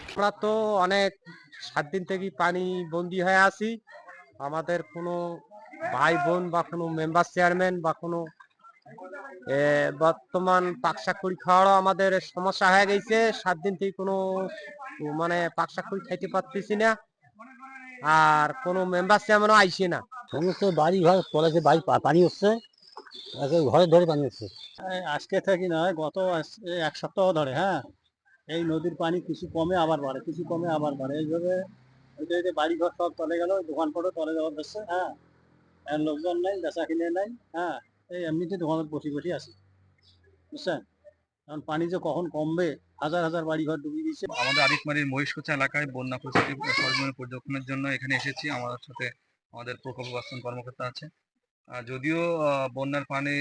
আমরা তো অনেক ৭ দিন থেকে পানি বন্দী হয়ে আছি। আমাদের কোনো ভাই বোন বা কোনো মেম্বার চেয়ারম্যান বা কোনো বর্তমান পাকশাকখড়ি খাওয়ারও আমাদের সমস্যা হয়ে গেছে। ৭ দিন থেকে কোনো মানে পাকশাকখড়ি খাইতে পারতেছি না। আর কোনো মেম্বার চেয়ারম্যানও আইছে না। সমস্ত বাড়ি ঘর তলাতে বাড়ি পানি হচ্ছে, ঘরে ধরে পানি হচ্ছে। আজকে থেকে নয়, গত এক সপ্তাহ ধরে, হ্যাঁ, এই নদীর পানি কিছু কমে আবার বাড়ে, কিছু কমে আবার বাড়ে, এইভাবে বাড়ি ঘর সব তলে গেল, দোকানপাটও তলে যাওয়া হচ্ছে। হ্যাঁ, আর লোকজন নাই, বেচা কিনে নাই। হ্যাঁ, এই এমনিতে দোকানে বসে বসে আছে, বুঝছেন। কারণ পানি যে কখন কমবে, হাজার হাজার বাড়ি ঘর ডুবে গেছে। আমাদের আরিফমারির মহিষকুচা এলাকায় বন্যা পরিস্থিতি সরজমিনে পর্যবেক্ষণের জন্য এখানে এসেছি। আমাদের সাথে আমাদের প্রকল্প বাস্তবায়ন কর্মকর্তা আছে। যদিও বন্যার পানি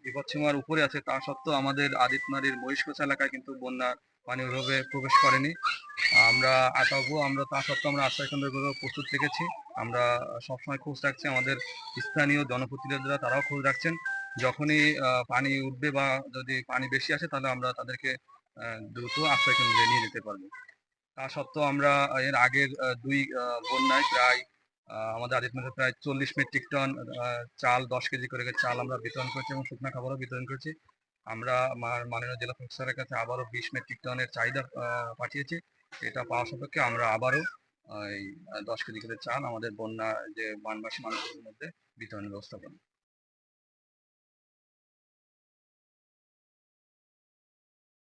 বিপদসীমার উপরে আছে, তা সত্ত্বেও আমাদের আদিতমারির মহিষকুচা এলাকায় কিন্তু বন্যার পানি ওইভাবে প্রবেশ করেনি। আমরা আশাবো, আমরা তা সত্ত্বেও আমরা আশ্রয় কেন্দ্রগুলো প্রস্তুত রেখেছি। আমরা সবসময় খোঁজ রাখছি, আমাদের স্থানীয় জনপ্রতিনিধিরা তারাও খোঁজ রাখছেন। যখনই পানি উঠবে বা যদি পানি বেশি আসে, তাহলে আমরা তাদেরকে দ্রুত আশ্রয় কেন্দ্রে নিয়ে যেতে পারবো। তা সত্ত্বেও আমরা এর আগের দুই বন্যায় প্রায় আমাদের আদিতমারিতে প্রায় 40 মেট্রিক টন চাল, 10 কেজি করে চাল আমরা বিতরণ করেছি এবং শুকনো খাবারও বিতরণ করেছি। আমরা মাননীয় জেলা প্রশাসকের কাছে আবারও 20 মেট্রিক টনের চাহিদা পাঠিয়েছি। এটা পাওয়া সাপেক্ষে আমরা আবারও এই 10 কেজি করে চাল আমাদের বন্যা যে বানবাসী মানুষদের মধ্যে বিতরণের ব্যবস্থা করব।